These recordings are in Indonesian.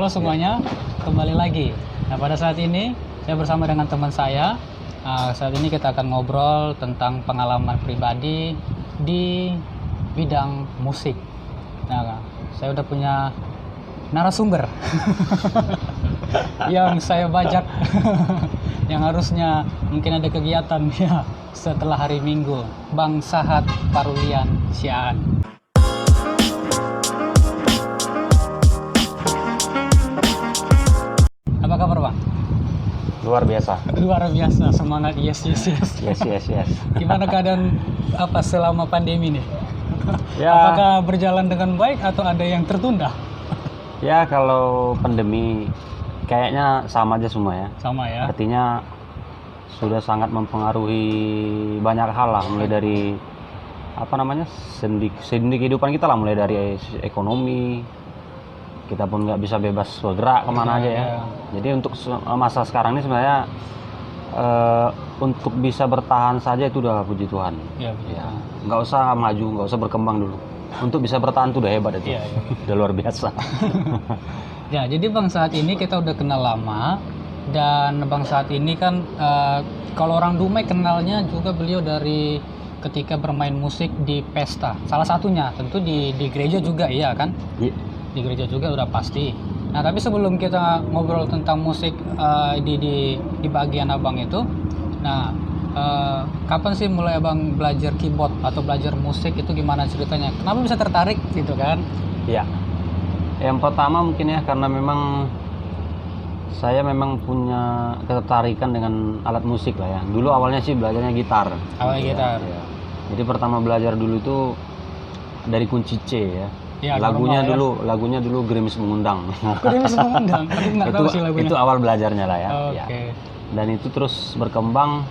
Halo semuanya, kembali lagi. Nah, pada saat ini saya bersama dengan teman saya. Saat ini kita akan ngobrol tentang pengalaman pribadi di bidang musik. Nah, saya udah punya narasumber yang saya bajak, yang harusnya mungkin ada kegiatan ya setelah hari Minggu. Bang Sahat Parulian Siaan. Apa kabar Bang? Luar biasa. Luar biasa, semangat yes. Yes. Gimana keadaan selama pandemi nih? Ya. Apakah berjalan dengan baik atau ada yang tertunda? Ya kalau pandemi kayaknya sama aja semua ya. Sama ya. Artinya sudah sangat mempengaruhi banyak hal lah, mulai dari sendi kehidupan kita lah, mulai dari ekonomi. Kita pun nggak bisa bebas bergerak kemana aja ya. Jadi untuk masa sekarang ini sebenarnya untuk bisa bertahan saja itu udah puji Tuhan. Ya. Nggak usah maju, nggak usah berkembang dulu. Untuk bisa bertahan itu udah hebat itu. Iya. Udah luar biasa. Ya, jadi Bang Sahat ini kita udah kenal lama, dan Bang Sahat ini kan kalau orang Dumai kenalnya juga beliau dari ketika bermain musik di pesta. Salah satunya tentu di gereja juga, iya kan? Iya. Di gereja juga udah pasti. Nah, tapi sebelum kita ngobrol tentang musik di bagian Abang itu, nah kapan sih mulai Abang belajar keyboard atau belajar musik itu, gimana ceritanya? Kenapa bisa tertarik gitu kan? Iya. Yang pertama mungkin ya karena memang saya memang punya ketertarikan dengan alat musik lah ya. Dulu awalnya sih belajarnya gitar. Awalnya gitar. Ya. Jadi pertama belajar dulu itu dari kunci C ya. Ya, lagunya normal, dulu Gerimis Mengundang. Gerimis Mengundang. Aku nggak tahu sih lagunya. Itu awal belajarnya lah ya. Oke. Ya. Dan itu terus berkembang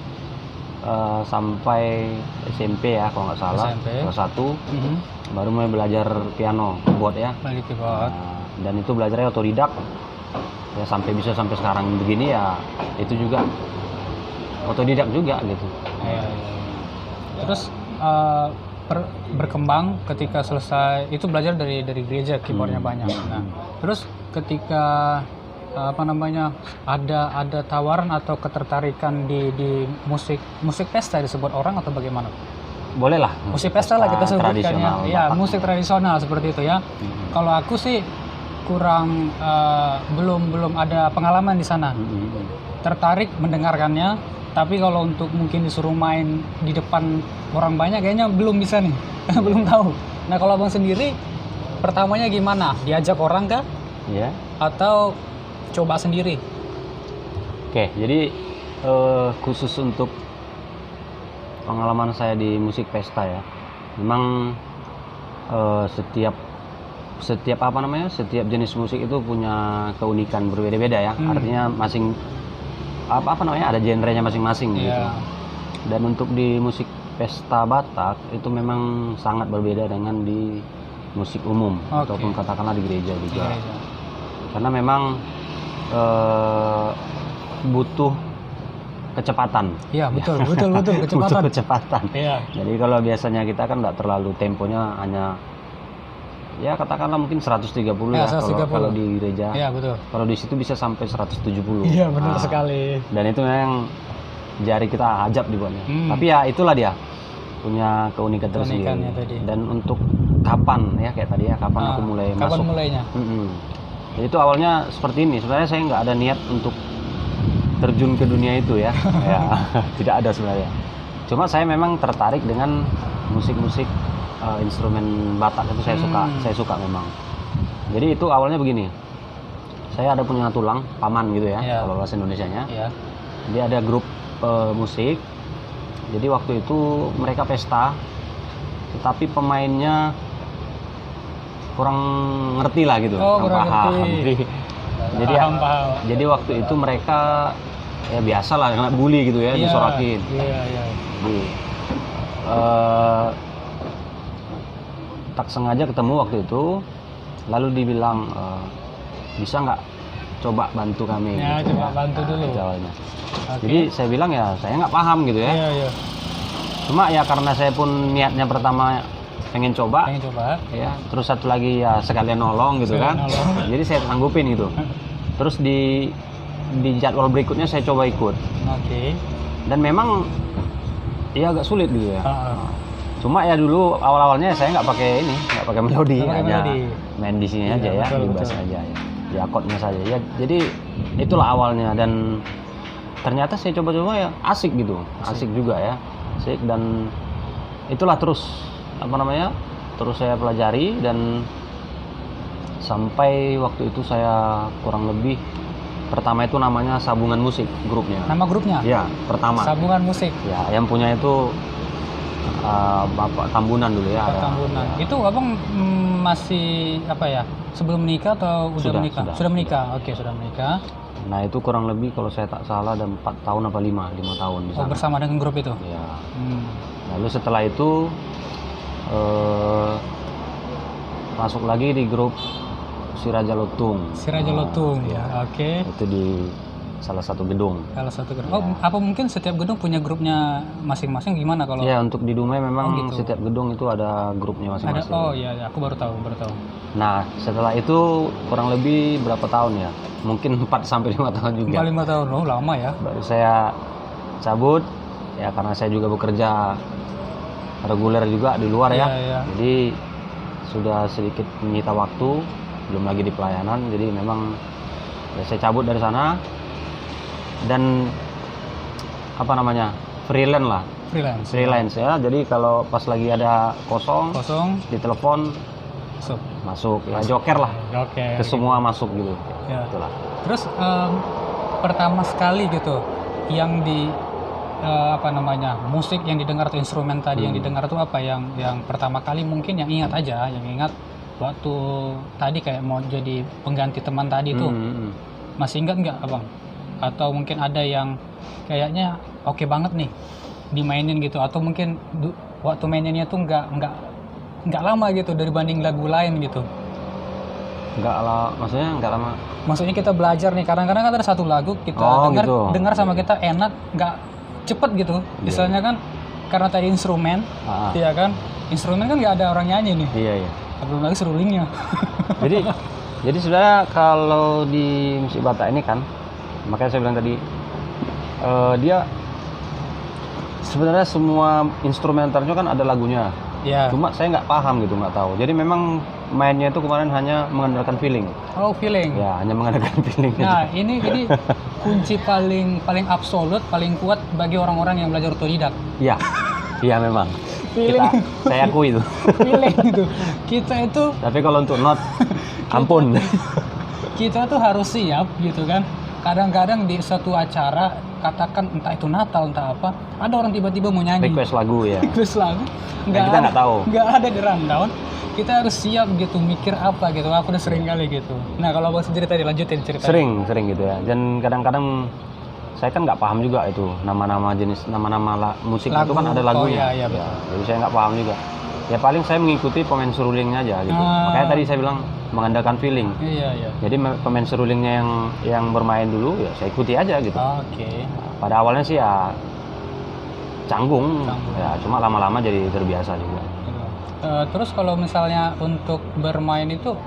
sampai SMP ya kalau nggak salah. Kelas 1 baru mulai belajar piano, keyboard ya. Balik keyboard. Dan itu belajarnya otodidak. Ya sampai sekarang begini ya, itu juga otodidak juga gitu. Ya. Terus berkembang ketika selesai itu belajar dari gereja, keyboardnya banyak. Nah, terus ketika ada tawaran atau ketertarikan di musik pesta disebut orang atau bagaimana? Boleh lah. Musik pesta lah kita sebutkannya. Ya, musik tradisional seperti itu ya. Kalau aku sih kurang belum ada pengalaman di sana. Tertarik mendengarkannya, tapi kalau untuk mungkin disuruh main di depan orang banyak kayaknya belum bisa nih. Belum tahu. Nah, kalau Abang sendiri pertamanya gimana? Diajak orang kah? Iya. Atau coba sendiri? Oke, jadi khusus untuk pengalaman saya di musik pesta ya, memang setiap jenis musik itu punya keunikan berbeda-beda ya. Artinya ada genrenya masing-masing gitu. Dan untuk di musik pesta Batak itu memang sangat berbeda dengan di musik umum ataupun katakanlah di gereja juga. Karena memang butuh kecepatan. Iya, betul kecepatan. Butuh kecepatan. Iya. Jadi kalau biasanya kita kan nggak terlalu temponya hanya ya katakanlah mungkin 130 ya, 130. Kalau di gereja. Iya, betul. Kalau di situ bisa sampai 170. Iya, benar sekali. Dan itu memang jari kita ajab dibuatnya. Tapi ya itulah dia punya keunikan tersendiri. Dan untuk kapan ya kayak tadi ya, kapan aku mulai masuk. Kapan mulainya? Jadi itu awalnya seperti ini. Sebenarnya saya nggak ada niat untuk terjun ke dunia itu ya. Ya tidak ada sebenarnya. Cuma saya memang tertarik dengan musik-musik instrumen Batak itu saya suka memang. Jadi itu awalnya begini. Saya ada punya tulang paman gitu ya, kalau bahasa Indonesianya. Dia ada grup musik. Jadi waktu itu mereka pesta, tetapi pemainnya kurang ngerti lah gitu, kurang paham. Jadi waktu itu mereka ya biasa lah kena bully gitu ya, disorakin. Jadi tak sengaja ketemu waktu itu, lalu dibilang bisa nggak coba bantu kami? Ya, gitu, coba bantu dulu. Awalnya. Jadi saya bilang ya saya nggak paham gitu ya. Cuma ya karena saya pun niatnya pertama pengen coba. Pengen coba. Ya, terus satu lagi ya sekalian nolong gitu kan. Sekalian nolong. Jadi saya tanggupin gitu. Terus di jadwal berikutnya saya coba ikut. Oke. Dan memang ya agak sulit gitu ya. Cuma ya dulu awal-awalnya saya nggak pakai melodi, Nggak pakai hanya melodi. main di sini Iya, aja ya, betul, di bass betul. aja ya. Di akordnya saja ya. Jadi itulah awalnya, dan ternyata saya coba-coba ya asik gitu. Asik juga ya. Asik, dan itulah terus terus saya pelajari, dan sampai waktu itu saya kurang lebih pertama itu namanya Sabungan Musik grupnya. Nama grupnya? Ya, pertama. Sabungan Musik. Ya, yang punya itu Bapak Tambunan dulu ya. Pak Tambunan. Ya. Itu abang masih apa ya? Sebelum menikah atau udah menikah? Sudah menikah. Oke, sudah menikah. Nah, itu kurang lebih kalau saya tak salah ada 4 tahun apa 5 tahun di sana. Oh, bersama dengan grup itu? Ya. Lalu setelah itu masuk lagi di grup Si Raja Lutung. Si Raja Lutung. Ya. Oke. Itu di salah satu gedung. Salah satu gedung. Oh, apa mungkin setiap gedung punya grupnya masing-masing, gimana kalau? Ya, untuk di Dumai memang gitu. setiap gedung itu ada grupnya Ada. masing-masing. Oh iya, aku baru tahu. Nah, setelah itu kurang lebih berapa tahun ya? Mungkin 4 sampai 5 tahun juga. 5 tahun. Oh, lama ya. Baru saya cabut ya, karena saya juga bekerja reguler juga di luar ya. Iya. Jadi sudah sedikit menyita waktu, belum lagi di pelayanan. Jadi memang ya saya cabut dari sana dan freelance lah. Freelance ya. Jadi kalau pas lagi ada kosong ditelepon masuk ya, joker lah. Joker. Ke semua masuk gitu. Ya. Itulah. Terus pertama sekali gitu yang di musik yang didengar atau instrumen tadi yang didengar itu apa, yang pertama kali mungkin yang ingat waktu tadi kayak mau jadi pengganti teman tadi tuh. Masih ingat nggak abang? Atau mungkin ada yang kayaknya oke banget nih dimainin gitu, atau mungkin waktu maininnya tuh nggak lama gitu dari banding lagu lain gitu? Maksudnya nggak lama. Maksudnya kita belajar nih, kadang-kadang kan ada satu lagu kita dengar sama kita enak, nggak cepet gitu. Misalnya kan karena tadi instrumen, ya kan, instrumen kan nggak ada orang nyanyi nih. Iya. Belum lagi serulingnya. Jadi sebenarnya kalau di musik Batak ini kan, makanya saya bilang tadi dia sebenarnya semua instrumentalnya kan ada lagunya. Iya. Cuma saya nggak paham gitu, nggak tahu. Jadi memang mainnya itu kemarin hanya mengandalkan feeling. Oh, feeling. Ya, hanya mengandalkan feeling. Nah, ini kunci paling absolut, paling kuat bagi orang-orang yang belajar otodidak. Iya. Iya memang. Feeling. Saya akui itu. Feeling itu. Kita itu. Tapi kalau untuk not, ampun. Kita tuh harus siap gitu kan. Kadang-kadang di satu acara, katakan entah itu Natal entah apa, ada orang tiba-tiba mau nyanyi. Request lagu ya. Request lagu. Kita nggak tahu. Nggak ada di rundown. Kita harus siap gitu, mikir apa gitu. Aku udah sering kali gitu. Nah, kalau abang sendiri tadi lanjutin cerita. Sering gitu ya. Dan kadang-kadang saya kan nggak paham juga itu nama-nama musik lagu, itu kan ada lagunya. Iya, ya, jadi saya nggak paham juga. Ya paling saya mengikuti pemain serulingnya aja gitu. Makanya tadi saya bilang mengandalkan feeling. Iya. Jadi pemain serulingnya yang bermain dulu ya saya ikuti aja gitu. Oke. Nah, pada awalnya sih ya canggung. Ya cuma lama-lama jadi terbiasa juga. Terus kalau misalnya untuk bermain itu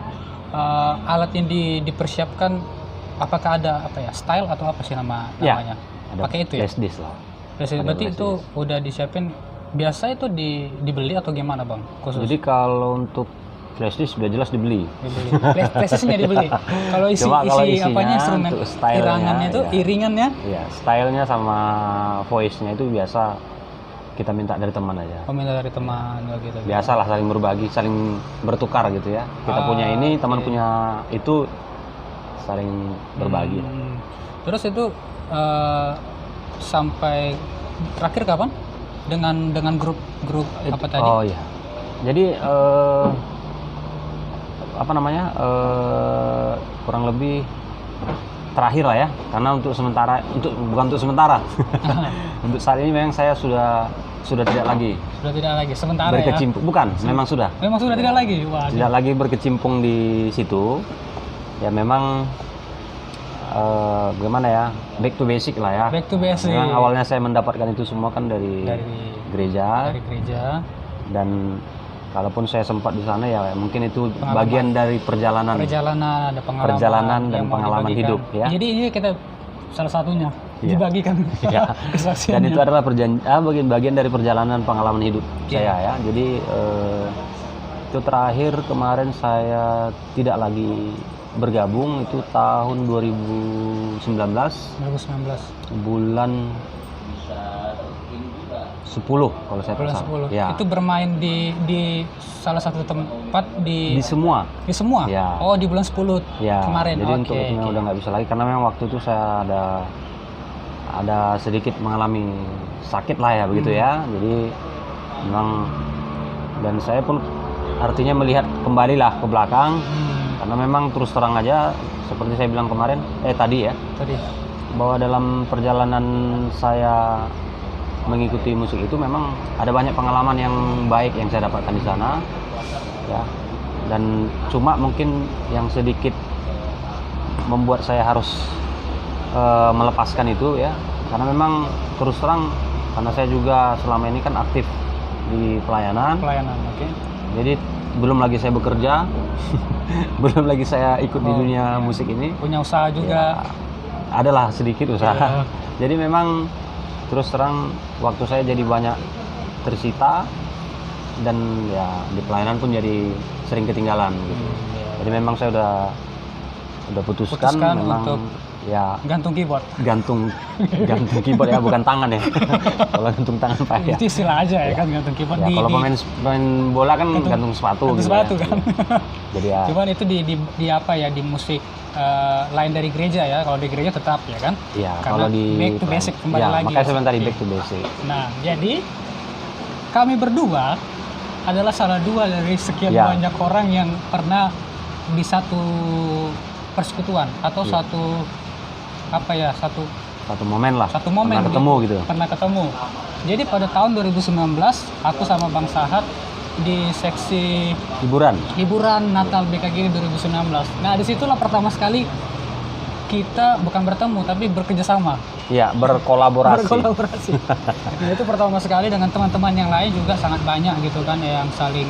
alat yang dipersiapkan, apakah ada style atau apa sih namanya? Ada pakai itu ya? flash disk lah. Berarti itu udah disiapin. Biasa itu dibeli atau gimana bang? Khusus? Jadi kalau untuk flash disk sudah jelas dibeli. Flash disknya dibeli. Kalau isi apanya, instrumen irangannya itu, iringannya? Iya, stylenya sama voice-nya itu biasa kita minta dari teman aja. Oh, minta dari teman gitu. Biasalah saling berbagi, saling bertukar gitu ya. Kita punya ini, teman punya itu, saling berbagi. Terus itu sampai terakhir kapan? Dengan grup apa tadi? Oh iya. Jadi kurang lebih terakhir lah ya, karena untuk sementara untuk saat ini memang saya sudah tidak lagi sementara berkecimpung ya? Bukan, memang sudah tidak lagi. Wah, tidak lagi berkecimpung di situ ya. Memang gimana ya, back to basic lah ya. Back to basic. Memang awalnya saya mendapatkan itu semua kan dari gereja. Dari gereja. Dan kalaupun saya sempat di sana ya mungkin itu Pengalaman. bagian dari perjalanan Ada pengalaman. Perjalanan dan yang mau pengalaman dibagikan. hidup, ya. Jadi ini kita salah satunya Iya. dibagikan. Ya. Kesaksiannya. Dan itu adalah bagian dari perjalanan pengalaman hidup Iya. saya ya. Jadi itu terakhir kemarin saya tidak lagi bergabung itu tahun 2019 2019. bulan 10 kalau saya Bulan tidak 10. salah. Ya. Itu bermain di salah satu tempat Di semua. di semua. Ya. Oh, di bulan 10 Ya, kemarin. jadi Oke, untuk itunya oke. udah nggak bisa lagi karena memang waktu itu saya ada sedikit mengalami sakit lah ya begitu ya. Jadi memang dan saya pun artinya melihat kembali lah ke belakang karena memang terus terang aja seperti saya bilang kemarin tadi ya Tadi. bahwa dalam perjalanan saya mengikuti musik itu memang ada banyak pengalaman yang baik yang saya dapatkan di sana ya, dan cuma mungkin yang sedikit membuat saya harus melepaskan itu ya karena memang terus terang karena saya juga selama ini kan aktif di pelayanan, Oke. jadi belum lagi saya bekerja belum lagi saya ikut di dunia musik ini. Punya usaha juga. Adalah sedikit usaha. Iya. Jadi memang terus terang waktu saya jadi banyak tersita dan ya di pelayanan pun jadi sering ketinggalan gitu. Jadi memang saya udah putuskan memang untuk ya gantung keyboard. gantung keyboard ya bukan tangan ya. Kalau gantung tangan Pak ya. Itu istilah aja ya kan gantung keyboard Ya, kalau pemain bola kan gantung sepatu gantung gitu sepatu ya. kan. Jadi ya Cuman itu di apa ya di musik lain dari gereja ya. Kalau di gereja tetap ya kan. ya Karena kalau di back to basic kembali ya, lagi. makanya saya bilang tadi Oke. back to basic. Nah, jadi kami berdua adalah salah dua dari sekian Ya. banyak orang yang pernah di satu persekutuan atau Ya. Satu momen lah. satu momen pernah ketemu gitu. Pernah ketemu. Jadi pada tahun 2019 aku sama Bang Sahat di seksi hiburan Natal BKG 2019. Nah, disitulah pertama sekali kita bukan bertemu tapi bekerja sama. Iya, berkolaborasi. Nah, itu pertama sekali dengan teman-teman yang lain juga sangat banyak gitu kan yang saling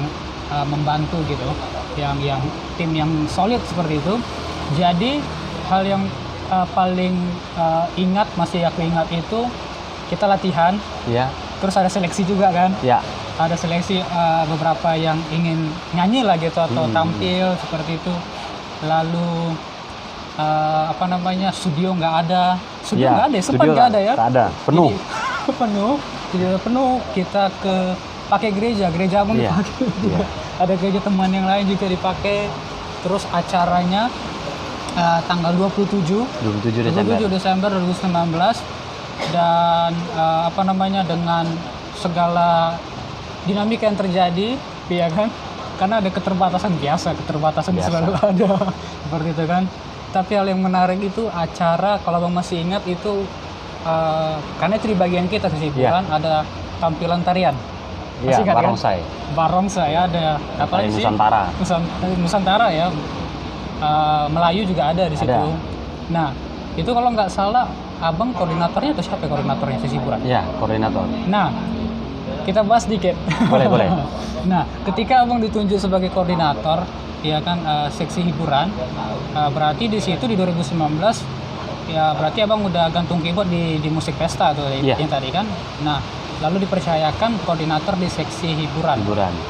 membantu gitu. Yang tim yang solid seperti itu. Jadi hal yang paling masih aku ingat itu kita latihan. Iya. Terus ada seleksi juga kan. Iya. Ada seleksi beberapa yang ingin nyanyi lah gitu atau tampil seperti itu. Lalu studio nggak ada. Studio nggak ada, sempat nggak ada ya. Nggak ada, penuh. Jadi, penuh. Kita pakai gereja abang Iya. dipakai. Iya. Ada gereja teman yang lain juga dipakai. Terus acaranya tanggal 27 Desember 2019 dan dengan segala dinamika yang terjadi, ya kan? Karena ada keterbatasan biasa. Selalu ada seperti itu kan. Tapi hal yang menarik itu acara, kalau Bang masih ingat itu karena itu di bagian kita sih bukan ada tampilan tarian. Iya, Masih ingat, kan? barongsai ya ada apa lagi sih? Nusantara ya. Melayu juga ada di situ. Ada. Nah, itu kalau nggak salah abang koordinatornya atau siapa koordinatornya sesi hiburan? Iya, koordinator. Nah, kita bahas dikit. Boleh. Nah, ketika abang ditunjuk sebagai koordinator, ya kan seksi hiburan, berarti di situ di 2019, ya berarti abang udah gantung keyboard di musik pesta tuh yang tadi kan. Nah, lalu dipercayakan koordinator di seksi hiburan.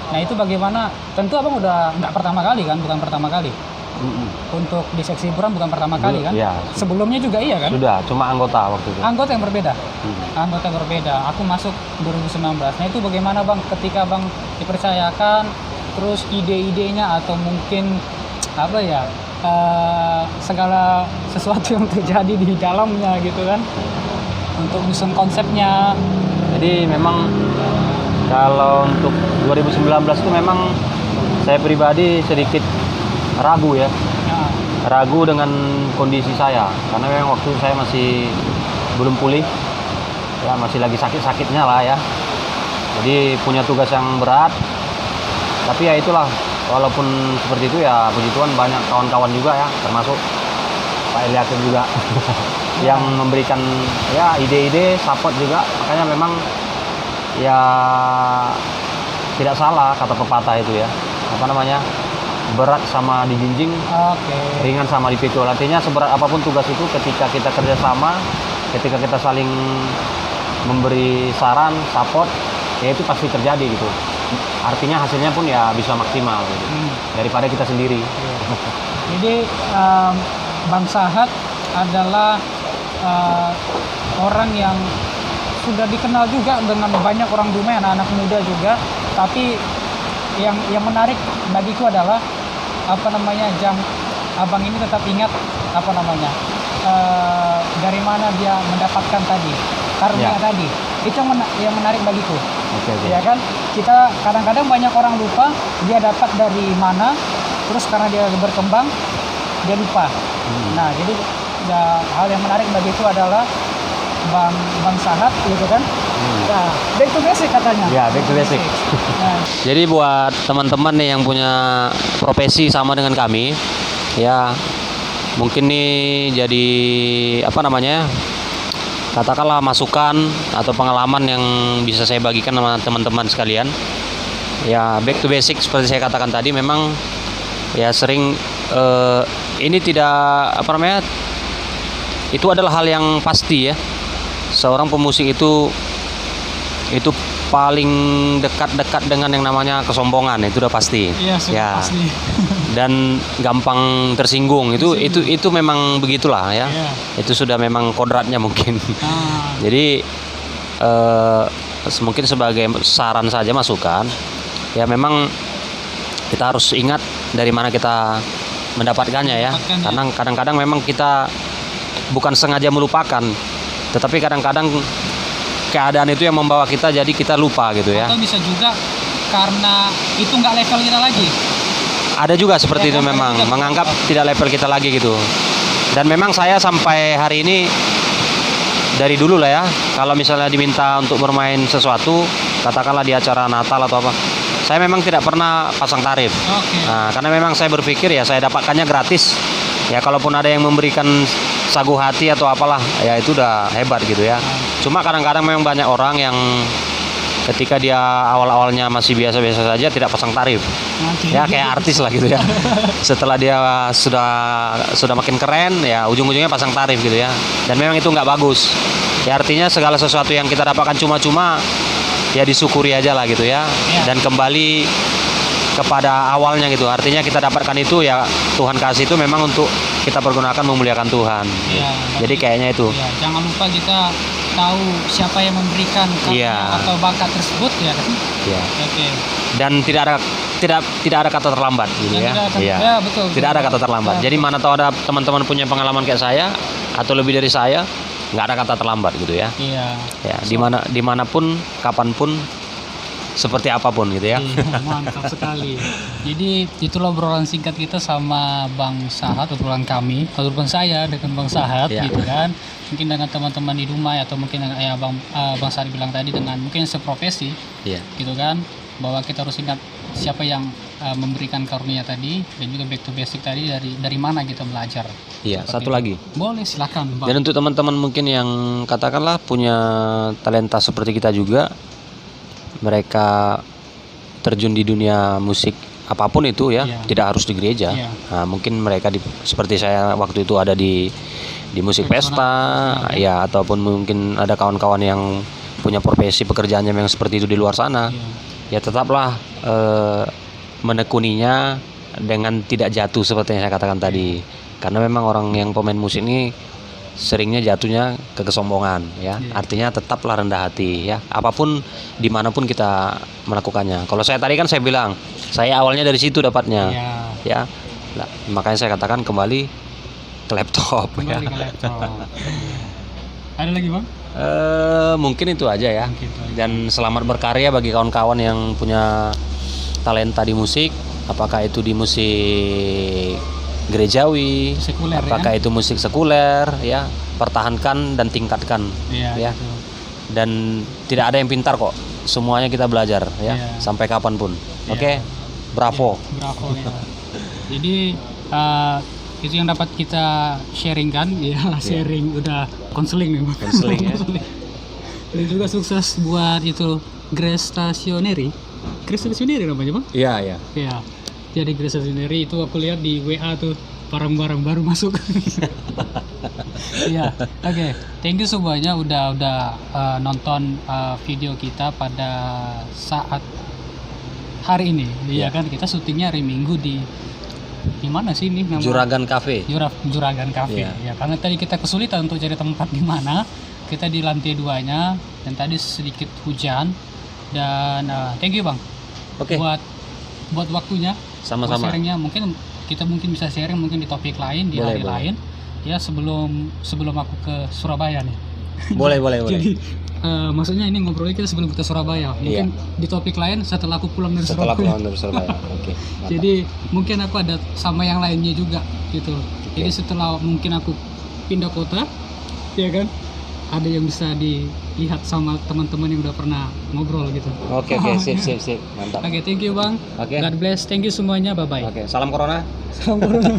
Nah, itu bagaimana? Tentu abang udah nggak pertama kali kan, bukan pertama kali. Untuk di seksi hiburan bukan pertama kali kan? Iya. Sebelumnya juga iya kan? Sudah, cuma anggota waktu itu. Anggota yang berbeda. Anggota yang berbeda. Aku masuk 2019. Nah, itu bagaimana Bang ketika Bang dipercayakan, terus ide-idenya atau mungkin apa ya? Segala sesuatu yang terjadi di dalamnya gitu kan. Untuk nyusun konsepnya. Jadi memang kalau untuk 2019 itu memang saya pribadi sedikit ragu ya. Ragu dengan kondisi saya karena memang waktu saya masih belum pulih ya, masih lagi sakit-sakitnya lah ya, jadi punya tugas yang berat. Tapi ya itulah, walaupun seperti itu ya puji Tuhan banyak kawan-kawan juga ya, termasuk Pak Eliakim juga yang memberikan ya ide-ide, support juga. Makanya memang ya tidak salah kata pepatah itu ya. Apa namanya? Berat sama dijinjing, Oke. ringan sama dipikul. Artinya seberat apapun tugas itu, ketika kita kerjasama, ketika kita saling memberi saran, support, ya itu pasti terjadi gitu. Artinya hasilnya pun ya bisa maksimal gitu. Daripada kita sendiri. Jadi Bang Sahat adalah orang yang sudah dikenal juga dengan banyak orang Dumai, anak-anak muda juga. Tapi yang menarik bagiku adalah abang ini tetap ingat dari mana dia mendapatkan tadi karunia tadi. Itu yang menarik bagiku. Oke. Ya kan, kita kadang-kadang banyak orang lupa dia dapat dari mana, terus karena dia berkembang dia lupa. Nah, jadi hal yang menarik bagiku adalah Bang Sahat gitu kan. Nah, back to basic katanya. Ya, back to basic. Nah, Jadi buat teman-teman nih yang punya profesi sama dengan kami, ya mungkin nih jadi katakanlah masukan atau pengalaman yang bisa saya bagikan sama teman-teman sekalian. Ya, back to basic seperti saya katakan tadi, memang ya sering ini tidak itu adalah hal yang pasti ya. Seorang pemusik itu paling dekat dengan yang namanya kesombongan, itu udah pasti. iya, sudah pasti. Dan gampang tersinggung, itu memang begitulah ya. Iya. Itu sudah memang kodratnya mungkin. Jadi mungkin sebagai saran saja, masukan, ya memang kita harus ingat dari mana kita mendapatkannya ya. Karena kadang-kadang memang kita bukan sengaja melupakan, tetapi kadang-kadang keadaan itu yang membawa kita jadi kita lupa gitu ya. Atau bisa juga karena itu nggak level kita lagi. Ada juga seperti itu, memang menganggap tidak level kita lagi gitu. Dan memang saya sampai hari ini, dari dulu lah ya, kalau misalnya diminta untuk bermain sesuatu, katakanlah di acara Natal atau apa, saya memang tidak pernah pasang tarif. Nah, karena memang saya berpikir ya saya dapatkannya gratis. Ya kalaupun ada yang memberikan sagu hati atau apalah, ya itu udah hebat gitu ya. Cuma kadang-kadang memang banyak orang yang ketika dia awal-awalnya masih biasa-biasa saja tidak pasang tarif. Ya kayak artis lah gitu ya. Setelah dia sudah makin keren, ya ujung-ujungnya pasang tarif gitu ya. Dan memang itu nggak bagus. Ya artinya segala sesuatu yang kita dapatkan cuma-cuma, ya disyukuri aja lah gitu ya. Dan kembali kepada awalnya gitu. Artinya kita dapatkan itu ya Tuhan kasih itu memang untuk kita pergunakan memuliakan Tuhan. Jadi kayaknya itu. Jangan lupa kita tahu siapa yang memberikan karunia atau bakat tersebut ya. Dan tidak ada kata terlambat gitu ya. Betul. Tidak ada kata terlambat. Jadi mana tahu ada teman-teman punya pengalaman kayak saya atau lebih dari saya, nggak ada kata terlambat gitu ya. Ya, dimanapun, kapanpun, seperti apapun gitu ya. Mantap sekali. Jadi itulah obrolan singkat kita sama Bang Sahat, obrolan kami, obrolan saya dengan Bang Sahat gitu kan. Mungkin dengan teman-teman di Dumai atau mungkin ya Bang Sahat bilang tadi dengan mungkin seprofesi gitu kan, bahwa kita harus ingat siapa yang memberikan karunia tadi, dan juga back to basic tadi dari mana kita belajar. Iya, satu lagi. Boleh, silakan Bang. Dan untuk teman-teman mungkin yang katakanlah punya talenta seperti kita juga, mereka terjun di dunia musik apapun itu ya, tidak harus di gereja. Nah, mungkin mereka seperti saya waktu itu ada di musik pesta ya, ataupun mungkin ada kawan-kawan yang punya profesi pekerjaannya yang seperti itu di luar sana. Ya tetaplah menekuninya dengan tidak jatuh seperti yang saya katakan tadi. Karena memang orang yang pemain musik ini seringnya jatuhnya ke kesombongan ya. Artinya tetaplah rendah hati ya, apapun dimanapun kita melakukannya. Kalau saya tadi kan saya bilang saya awalnya dari situ dapatnya ya. Nah, makanya saya katakan kembali ke laptop. Ke laptop. Ada lagi Bang? Mungkin itu aja ya. Dan selamat berkarya bagi kawan-kawan yang punya talenta di musik, apakah itu di musik gerejawi, sekuler, apakah itu musik sekuler ya, pertahankan dan tingkatkan ya. Dan tidak ada yang pintar kok, semuanya kita belajar ya, sampai kapanpun. Oke, bravo. Bravo ya. Jadi itu yang dapat kita sharingkan ya, sharing udah konseling nih. Konseling ya. Dan juga sukses buat itu Grace Stationery. Krisel sendiri namanya bang? Iya, iya. Iya. Jadi Krisel sendiri itu aku lihat di WA tuh barang-barang baru masuk. Iya. Oke. Thank you semuanya udah nonton video kita pada saat hari ini. Iya kan kita syutingnya hari Minggu di mana sih ini nama? Juragan Cafe. Juragan Cafe. Iya. Ya, karena tadi kita kesulitan untuk cari tempat di mana. Kita di lantai 2-nya dan tadi sedikit hujan dan thank you bang. Oke. Buat waktunya. Sama-sama. Buat sharingnya mungkin kita bisa sharing mungkin di topik lain di hari lain. Ya sebelum aku ke Surabaya nih. Boleh. Jadi maksudnya ini ngobrolnya kita sebelum kita Surabaya. Mungkin di topik lain setelah aku pulang dari Surabaya. Oke. Jadi mungkin aku ada sama yang lainnya juga gitu. Jadi setelah mungkin aku pindah kota, ya kan, ada yang bisa dilihat sama teman-teman yang udah pernah ngobrol gitu. Oke, sip. Mantap. Oke, thank you bang. Oke. God bless. Thank you semuanya. Bye bye. Oke, salam corona. Salam corona.